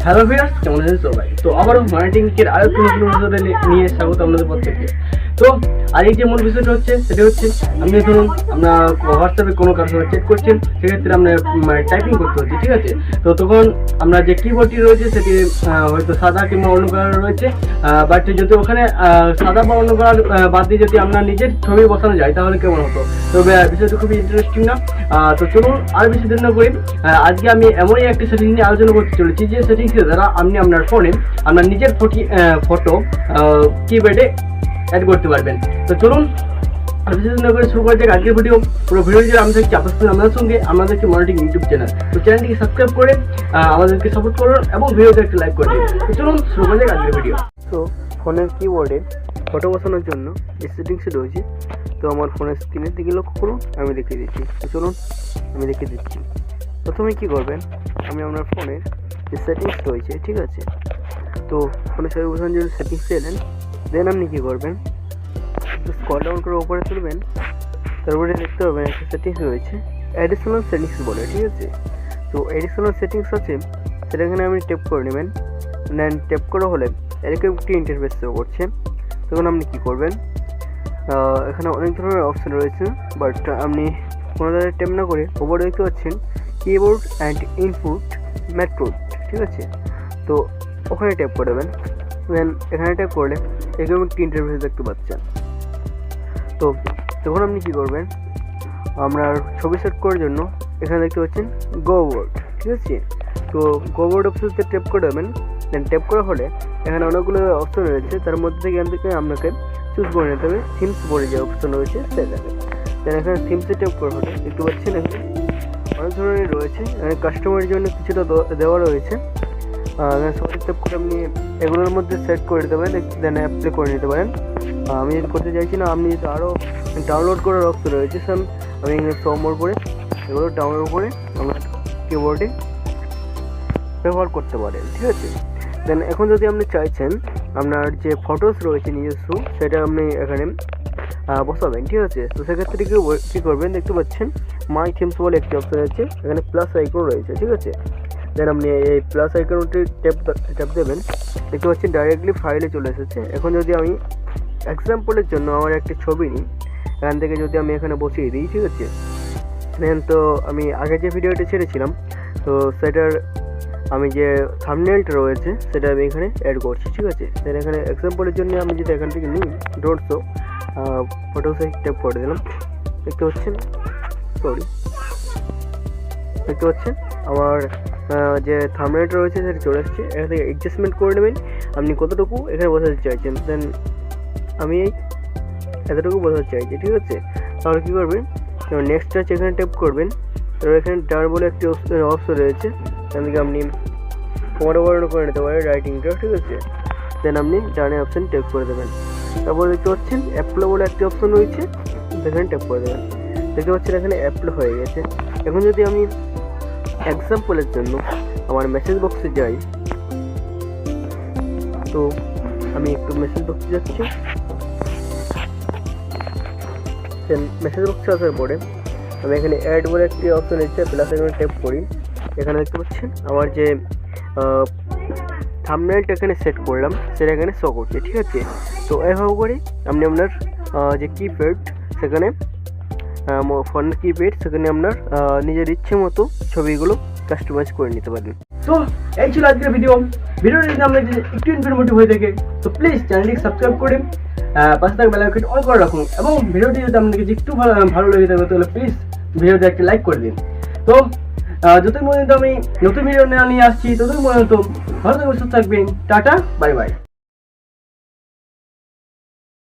Hello viewers, কেমন আছেন সবাই? তো আবারও মার্কেটিংয়ের আরো নতুন ভিডিওতে নিয়ে স্বাগত আপনাদের প্রত্যেককে। তো আর এই যে মূল বিষয়টা হচ্ছে সেটা হচ্ছে আপনি ধরুন আপনার হোয়াটসঅ্যাপে কোনো কারোর সঙ্গে চ্যাট করছেন, সেক্ষেত্রে আপনার টাইপিং করতে হচ্ছে, ঠিক আছে? তো তখন আপনার যে কিবোর্ডটি রয়েছে সেটি হয়তো সাদা কিংবা অন্য কালার রয়েছে, বাট যদি ওখানে সাদা বা অন্য কালার বাদ দিয়ে যদি আপনার নিজের ছবি বসানো যায় তাহলে কেমন হতো? তো বিষয়টা খুবই ইন্টারেস্টিং না? তো চলুন আর বেশি দেরি না করি, আজকে আমি এমনই একটি সেটিংস নিয়ে আলোচনা করতে চলেছি যে সেটিংসের দ্বারা আপনি আপনার ফোনে আপনার নিজের ফটো কিবোর্ডে অ্যাড করতে পারবেন। তো চলুন আর বিশেষ করে শুরু করা যাক আজকের ভিডিও। পুরো ভিডিওটি আমি থাকছি আপনাদের সঙ্গে আমাদেরকে মনিটরিং ইউটিউব চ্যানেল। তো চ্যানেলটিকে সাবস্ক্রাইব করে আমাদেরকে সাপোর্ট করুন এবং ভিডিওতে একটা লাইক করে দিন। তো চলুন শুরু করা যাক আজকের ভিডিও। তো ফোনের কিবোর্ডে ফটো বসানোর জন্য যে সেটিংসে রয়েছে, তো আমার ফোনের স্ক্রিনের দিকে লক্ষ্য করুন, আমি দেখিয়ে দিচ্ছি। তো চলুন আমি দেখিয়ে দিচ্ছি। প্রথমে কী করবেন, আমি আপনার ফোনের যে সেটিংস রয়েছে, ঠিক আছে, তো ফোনের ছবি বসানোর জন্য সেটিংসে এলেন, দেন আপনি কী করবেন, স্ক্রল ডাউন করে উপরে তুলবেন, তারপরে দেখতে পাবেন একটা সেটিংস রয়েছে অ্যাডিশনাল সেটিংস বলে, ঠিক আছে? তো অ্যাডিশনাল সেটিংস আছে, সেটা এখানে আপনি ট্যাপ করে নেবেন। দেন ট্যাপ করা হলে এরকম একটি ইন্টারফেস শো করছে। তখন আপনি কী করবেন, এখানে অনেক ধরনের অপশান রয়েছে, বাট আপনি কোনো ধরনের ট্যাপ না করে উপরে দেখতে পাচ্ছেন কিবোর্ড অ্যান্ড ইনপুট মেথড, ঠিক আছে? তো ওখানে ট্যাপ করে দেবেন। দেন এখানে ট্যাপ করলে এরকম একটি ইন্টারফেস দেখতে পাচ্ছেন। তো তখন আপনি কী করবেন, আপনার ছবি সেট করার জন্য এখানে দেখতে পাচ্ছেন কিবোর্ড, ঠিক আছে? তো কিবোর্ড অপশনতে ট্যাপ করে দেবেন। দেন ট্যাপ করা হলে এখানে অনেকগুলো অপশন রয়েছে, তার মধ্যে থেকে এখান থেকে আপনাকে চুজ করে নিতে হবে থিমস বলে যে অপশন রয়েছে সেটাকে। দেন এখানে থিমসে ট্যাপ করা হলে দেখতে পাচ্ছেন এখানে অনেক ধরনের রয়েছে, কাস্টমারের জন্য কিছুটা দেওয়া রয়েছে। সবাই ট্যাপ করে আপনি এগুলোর মধ্যে সেট করে দিতে পারেন, দেন অ্যাপ্লাই করে নিতে পারেন। আমি যদি করতে চাইছি না, আপনি যদি আরও ডাউনলোড করার অপশন রয়েছে, আমি এখানে মোর করে এগুলো ডাউনলোড করে আমার কিবোর্ডে ব্যবহার করতে পারেন, ঠিক আছে? দেন এখন যদি আপনি চাইছেন আপনার যে ফটোস রয়েছে নিজস্ব, সেটা আপনি এখানে বসাবেন, ঠিক আছে? তো সেক্ষেত্রে কী করবেন, দেখতে পাচ্ছেন মাই থিমস বলে একটি অপশন আছে, এখানে প্লাস আইকন রয়েছে, ঠিক আছে? দেন আপনি এই প্লাস আইকনটি ট্যাপ দেবেন, দেখতে পাচ্ছেন ডাইরেক্টলি ফাইলে চলে এসেছে। এখন যদি আমি এক্সাম্পলের জন্য আমার একটি ছবি নিই, এখান থেকে যদি আমি এখানে বসিয়ে দিই, ঠিক আছে? দেন তো আমি আগে যে ভিডিওটি ছেড়েছিলাম, তো সেটার আমি যে থাম্বনেলটা রয়েছে সেটা আমি এখানে অ্যাড করছি, ঠিক আছে? দেন এখানে এক্সাম্পলের জন্য আমি যদি এখান থেকে নিই ডোন্ট শো ফটোসে ট্যাপ করে দিলাম, দেখতে পাচ্ছেন দেখতে পাচ্ছেন আমার যে থাম্বনেলটা রয়েছে সেটা চলে আসছে। এখান থেকে অ্যাডজাস্টমেন্ট করে নেবেন আপনি কতটুকু এখানে বসাতে চাইছেন। দেন আমি এই এতটুকু বসাতে চাইছি, ঠিক আছে? তাহলে কী করবেন, নেক্সট টাচ এখানে ট্যাপ করবেন, তারপর এখানে ডান বলে একটি অপশন রয়েছে, এখান থেকে আপনি বড় করে নিতে পারেন রাইটিংটা, ঠিক আছে? দেন আপনি ডানে অপশান ট্যাপ করে দেবেন। তারপর দেখতে পাচ্ছেন অ্যাপ্লাই বলে একটি অপশন রয়েছে, এখানে ট্যাপ করে দেবেন। দেখতে পাচ্ছেন এখানে অ্যাপ্লাই হয়ে গেছে। এখন যদি আমি এক্সাম্পলের জন্য আমার মেসেজ বক্সে যাই, তো আমি একটু মেসেজ বক্সে যাচ্ছি। দেন মেসেজ বক্সে আসার পরে আমি এখানে অ্যাড বলে একটি অপশন এসেছে, প্লাস এখানে ট্যাপ করি। এখানে দেখতে পাচ্ছেন আমার যে থাম্বনেলটা এখানে সেট করলাম সেটা এখানে শো করছে, ঠিক আছে? তো এভাবে করে আপনি আপনার যে কিপ্যাড সেখানে ফোনের কিপ্যাড সেখানে আপনার নিজের ইচ্ছে মতো ছবিগুলো কাস্টমাইজ করে নিতে পারেন। তো এই ছিল আজকের ভিডিওটি যদি আপনার একটু ইনফরমেটিভ হয়ে থাকে তো প্লিজ চ্যানেলটিকে সাবস্ক্রাইব করে পাশে থাকা বেল আইকনটি অন করে রাখুন, এবং ভিডিওটি যদি আপনাকে একটু ভালো লেগে থাকে তাহলে প্লিজ ভিডিওতে একটা লাইক করে দিন। তো যতক্ষণ পর্যন্ত আমি নতুন ভিডিও নিয়ে আসছি ততক্ষণ পর্যন্ত ভালো থাকবেন, সুস্থ থাকবেন। Tata, bye bye.